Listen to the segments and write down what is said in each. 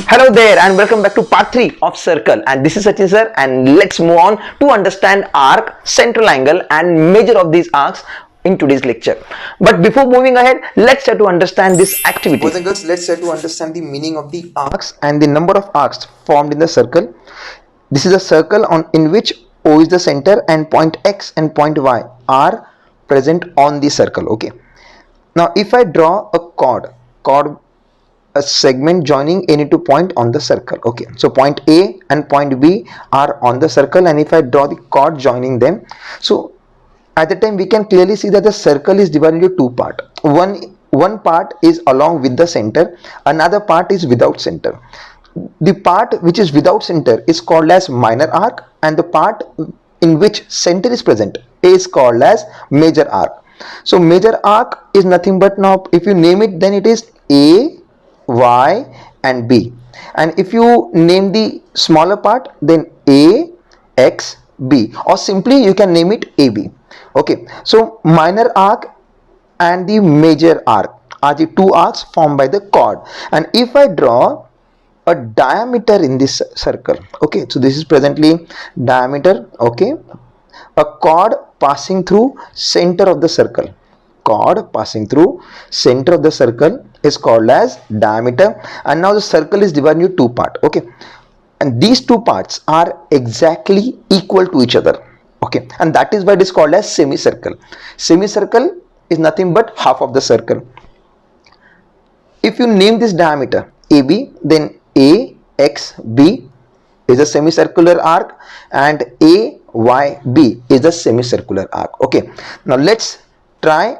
Hello there and welcome back to part 3 of circle, and this is Sachin sir, and let's move on to understand arc, central angle and measure of these arcs in today's lecture. But before moving ahead, let's try to understand this activity. Boys and girls, let's try to understand the meaning of the arcs and the number of arcs formed in the circle. This is a circle in which O is the center and point X and point Y are present on the circle. Okay. Now, if I draw a chord, a segment joining any two point on the circle. Okay. So point A and point B are on the circle, and if I draw the chord joining them, so at the time we can clearly see that the circle is divided into two parts. One part is along with the center, another part is without center. The part which is without center is called as minor arc, and the part in which center is present is called as major arc. So major arc is nothing but, now if you name it, then it is A, Y and B, and if you name the smaller part, then A, X, B, or simply you can name it AB. Okay, so minor arc and the major arc are the two arcs formed by the chord. And if I draw a diameter in this circle, okay, so this is presently diameter. Okay, a chord passing through center of the circle, chord passing through center of the circle is called as diameter. And now the circle is divided into two parts. Okay, and these two parts are exactly equal to each other. Okay, and that is why it is called as semicircle. Semicircle is nothing but half of the circle. If you name this diameter AB, then AXB is a semicircular arc and AYB is a semicircular arc. Okay, now let's try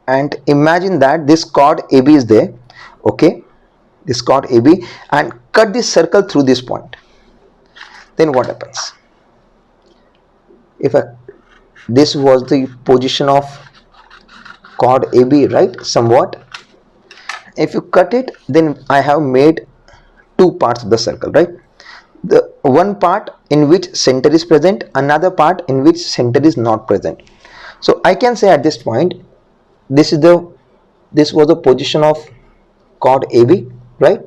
and imagine that this chord AB is there. Okay, this chord AB, and cut this circle through this point. Then what happens? If this was the position of chord AB, right? Somewhat. If you cut it, then I have made two parts of the circle, right? The one part in which center is present, another part in which center is not present. So I can say at this point, this was the position of chord AB, right?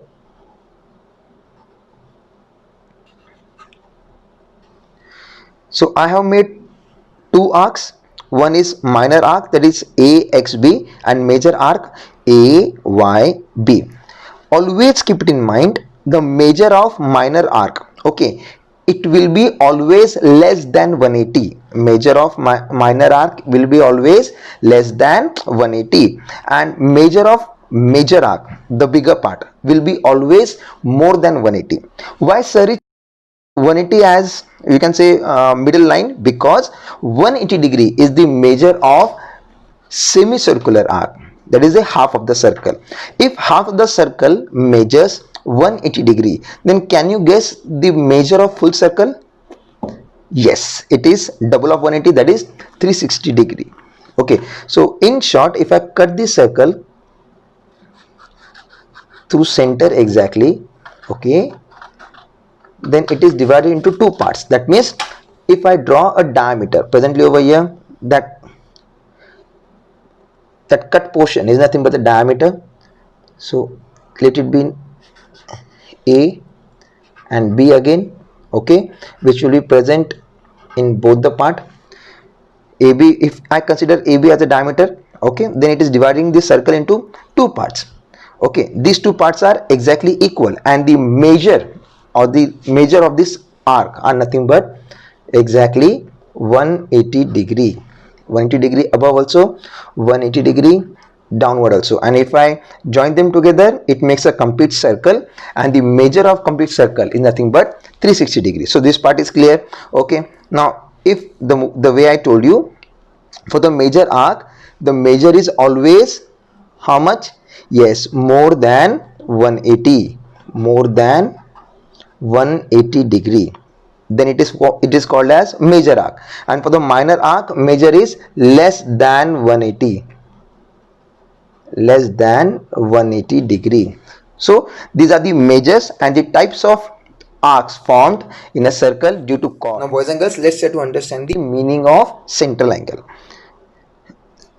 So I have made two arcs. One is minor arc, that is AXB, and major arc AYB. Always keep it in mind, the measure of minor arc, okay, it will be always less than 180. Measure of minor arc will be always less than 180, and measure of major arc, the bigger part, will be always more than 180. Why sir 180 as you can say middle line? Because 180 degree is the measure of semicircular arc, that is a half of the circle. If half of the circle measures 180 degree, then can you guess the measure of full circle? Yes, it is double of 180, that is 360 degree. Okay, so in short, if I cut this circle through center exactly, okay, then it is divided into two parts. That means if I draw a diameter presently over here, that cut portion is nothing but the diameter. So let it be A and B again, okay, which will be present in both the part. AB, if I consider AB as a diameter, okay, then it is dividing the circle into two parts. Okay, these two parts are exactly equal, and the measure or the measure of this arc are nothing but exactly 180 degree. 180 degree above also, 180 degree downward also, and if I join them together, it makes a complete circle, and the measure of complete circle is nothing but 360 degrees. So this part is clear. Okay, now if the way I told you, for the major arc, the measure is always how much? Yes, more than 180, more than 180 degree, then it is called as major arc. And for the minor arc, measure is less than 180, less than 180 degree. So these are the measures and the types of arcs formed in a circle due to chord. Now boys and girls, let's try to understand the meaning of central angle.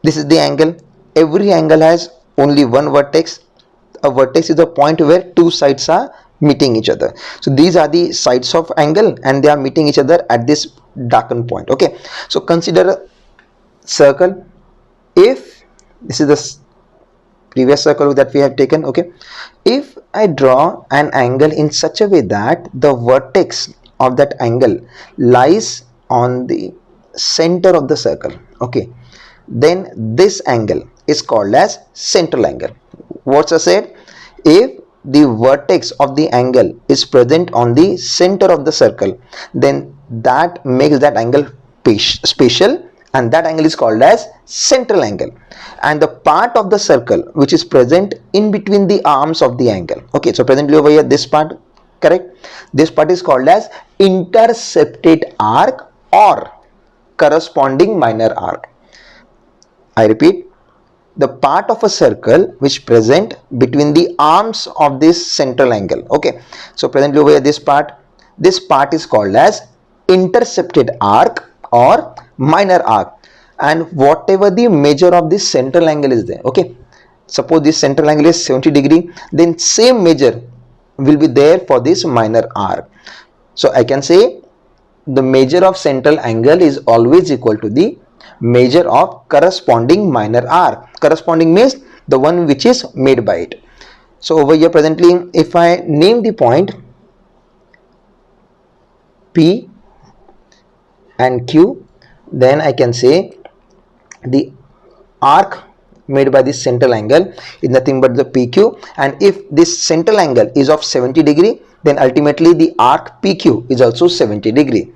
This is the angle. Every angle has only one vertex. A vertex is the point where two sides are meeting each other. So these are the sides of angle and they are meeting each other at this darkened point. Okay, so consider a circle. If this is the previous circle that we have taken, okay, if I draw an angle in such a way that the vertex of that angle lies on the center of the circle, okay, then this angle is called as central angle. What's I said? If the vertex of the angle is present on the center of the circle, then that makes that angle special, and that angle is called as central angle. And the part of the circle which is present in between the arms of the angle, okay, so presently over here this part, correct, this part is called as intercepted arc or corresponding minor arc. I repeat, the part of a circle which present between the arms of this central angle, okay, so presently over here this part is called as intercepted arc or minor arc. And whatever the measure of this central angle is there, okay, suppose this central angle is 70 degree, then same measure will be there for this minor arc. So I can say the measure of central angle is always equal to the measure of corresponding minor arc. Corresponding means the one which is made by it. So over here presently, if I name the point P and Q, then I can say the arc made by this central angle is nothing but the PQ, and if this central angle is of 70 degree, then ultimately the arc PQ is also 70 degree.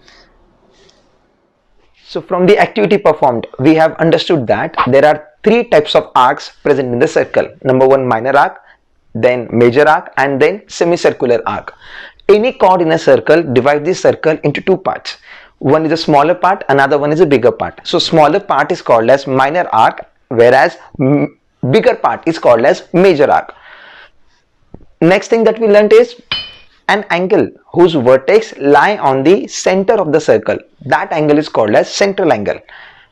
So from the activity performed, we have understood that there are three types of arcs present in the circle. Number one, minor arc, then major arc, and then semicircular arc. Any chord in a circle divides the circle into two parts. One is a smaller part, another one is a bigger part. So smaller part is called as minor arc, whereas bigger part is called as major arc. Next thing that we learned is an angle whose vertex lie on the center of the circle. That angle is called as central angle.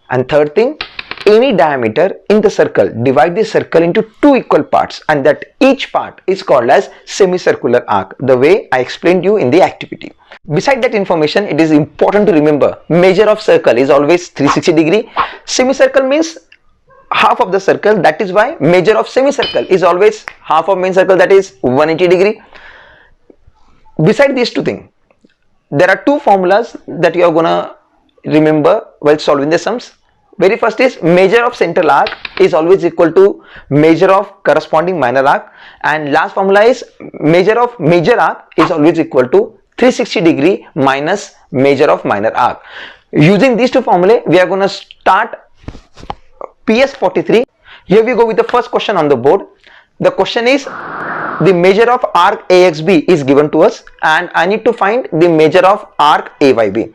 And third thing, any diameter in the circle divide the circle into two equal parts, and that each part is called as semicircular arc, the way I explained you in the activity. Beside that information, it is important to remember measure of circle is always 360 degree. Semicircle means half of the circle, that is why measure of semicircle is always half of main circle, that is 180 degree. Beside these two things, there are two formulas that you are gonna remember while solving the sums. Very first is measure of central arc is always equal to measure of corresponding minor arc, and last formula is measure of major arc is always equal to 360 degree minus measure of minor arc. Using these two formulae, we are going to start PS 43. Here we go with the first question on the board. The question is, the measure of arc AXB is given to us, and I need to find the measure of arc AYB.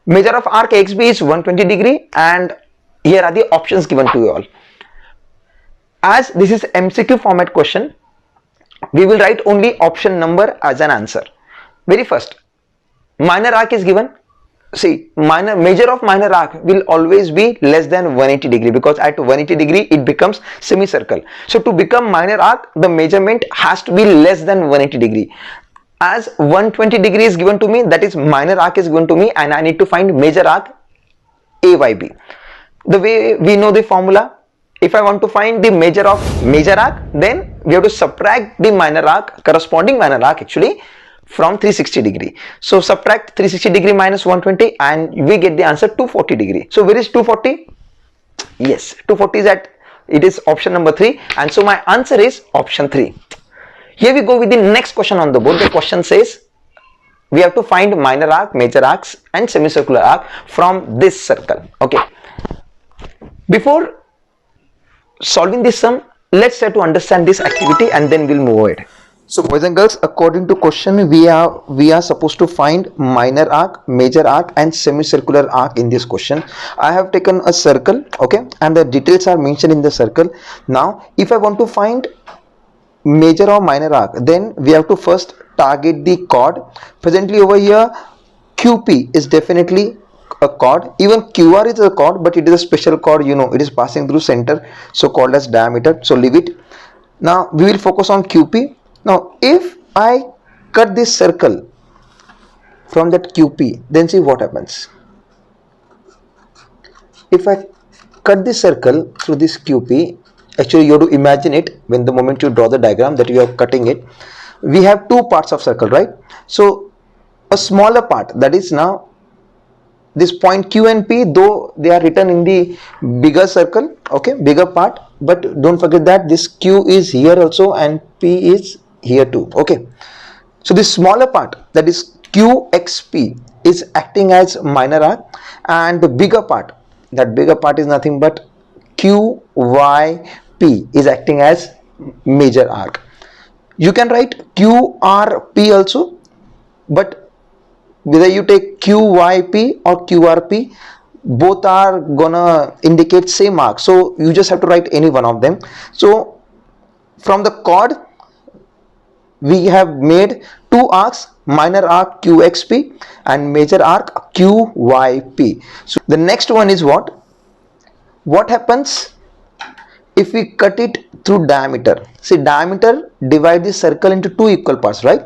Measure of arc AXB is 120 degree, and here are the options given to you all. As this is MCQ format question, we will write only option number as an answer. Very first, minor arc is given. See, measure of minor arc will always be less than 180 degree, because at 180 degree it becomes semicircle. So to become minor arc, the measurement has to be less than 180 degree. As 120 degree is given to me, that is minor arc is given to me, and I need to find major arc AYB. The way we know the formula, if I want to find the measure of major arc, then we have to subtract the minor arc, corresponding minor arc actually, from 360 degree. So subtract 360 degree minus 120 and we get the answer 240 degree. So where is 240? Yes, 240 is it is option number 3, and so my answer is option 3. Here we go with the next question on the board. The question says we have to find minor arc, major arcs and semicircular arc from this circle. Okay. Before solving this sum, let's try to understand this activity and then we'll move ahead. So boys and girls, according to question, we are supposed to find minor arc, major arc and semicircular arc in this question. I have taken a circle, okay, and the details are mentioned in the circle. Now if I want to find major or minor arc, then we have to first target the chord. Presently over here QP is definitely a chord, even QR is a chord, but it is a special chord, you know, it is passing through center, so called as diameter, so leave it. Now we will focus on QP. Now if I cut this circle from that QP, then see what happens. If I cut this circle through this QP, actually you have to imagine it when the moment you draw the diagram that you are cutting it. We have two parts of circle, right? So a smaller part, that is now this point Q and P, though they are written in the bigger circle, okay, bigger part, but don't forget that this Q is here also and P is here too, okay. So this smaller part, that is QXP, is acting as minor arc, and the bigger part, that bigger part is nothing but QYP, is acting as major arc. You can write QRP also, but whether you take QYP or QRP, both are gonna indicate same arc, so you just have to write any one of them. So from the chord we have made two arcs, minor arc QXP and major arc QYP. So the next one is what happens if we cut it through diameter. See, diameter divide the circle into two equal parts, right?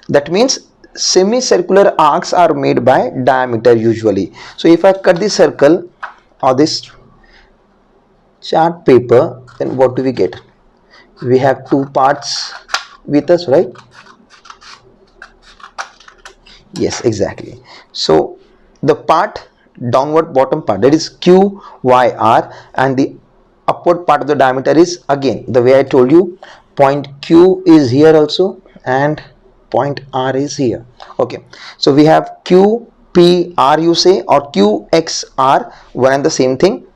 That means semicircular arcs are made by diameter usually. So if I cut the circle or this chart paper, then what do we get? We have two parts with us, right? Yes, exactly. So the part, downward bottom part, that is QYR, and the upward part of the diameter is, again the way I told you, point Q is here also and point R is here, okay. So we have QPR, you say, or QXR, one and the same thing.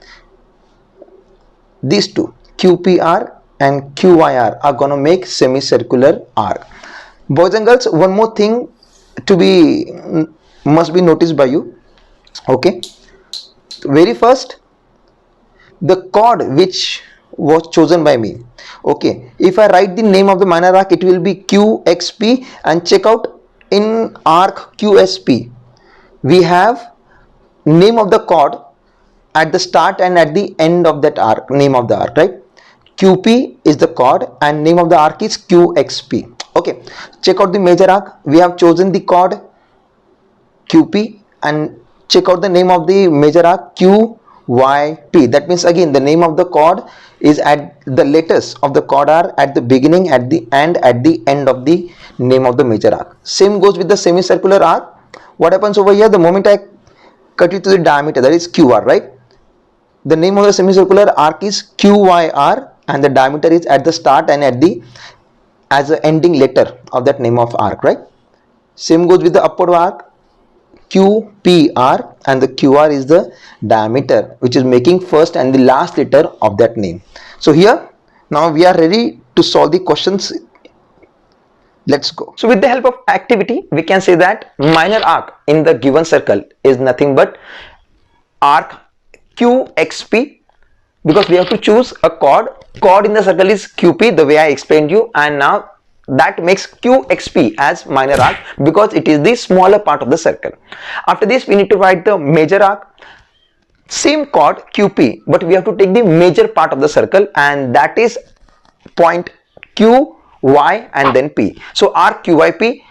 These two, QPR and QYR, are gonna make semicircular arc. Boys and girls, one more thing must be noticed by you, okay. Very first, the chord which was chosen by me, okay, if I write the name of the minor arc, it will be QXP, and check out in arc QSP we have name of the chord at the start and at the end of that arc, name of the arc, right? QP is the chord and name of the arc is QXP, okay. Check out the major arc, we have chosen the chord QP, and check out the name of the major arc QYP. That means again the name of the chord is at the letters of the chord are at the beginning, at the end, at the end of the name of the major arc. Same goes with the semicircular arc. What happens over here, the moment I cut it to the diameter, that is QR, right? The name of the semicircular arc is QYR and the diameter is at the start and at the as the ending letter of that name of arc, right? Same goes with the upward arc, QPR, and the QR is the diameter which is making first and the last letter of that name. So here now we are ready to solve the questions. Let's go. So with the help of activity, we can say that minor arc in the given circle is nothing but arc QXP, because we have to choose a chord. Chord in the circle is QP, the way I explained you, and now that makes QXP as minor arc because it is the smaller part of the circle. After this, we need to write the major arc, same chord QP, but we have to take the major part of the circle, and that is point Q, Y, and then P. So arc QYP.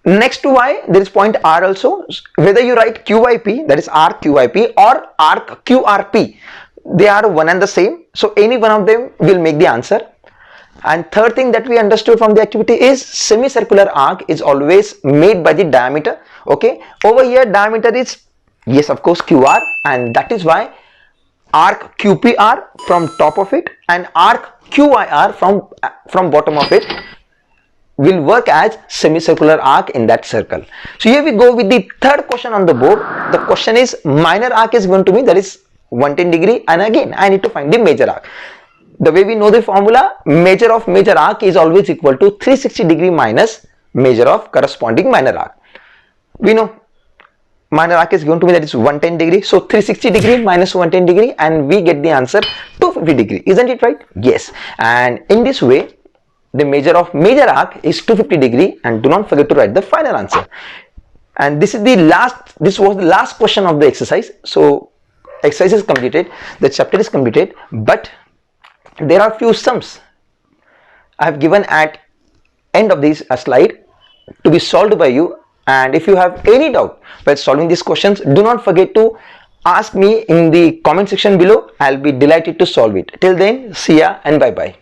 Next to Y there is point R also. Whether you write QYP, that is arc QYP, or arc QRP, they are one and the same. So any one of them will make the answer. And third thing that we understood from the activity is semicircular arc is always made by the diameter, okay. Over here diameter is, yes, of course, QR, and that is why arc QPR from top of it and arc QYR from bottom of it will work as semicircular arc in that circle. So here we go with the third question on the board. The question is minor arc is going to be, that is 110 degree, and again I need to find the major arc. The way we know the formula, measure of major arc is always equal to 360 degree minus measure of corresponding minor arc. We know minor arc is going to be, that is 110 degree, so 360 degree minus 110 degree, and we get the answer 250 degree, isn't it right? Yes. And in this way the measure of major arc is 250 degree, and do not forget to write the final answer. And this was the last question of the exercise. So exercise is completed, the chapter is completed, but there are few sums I have given at end of this slide. to be solved by you. And if you have any doubt while solving these questions, do not forget to ask me in the comment section below. I'll be delighted to solve it. Till then, see ya and bye bye.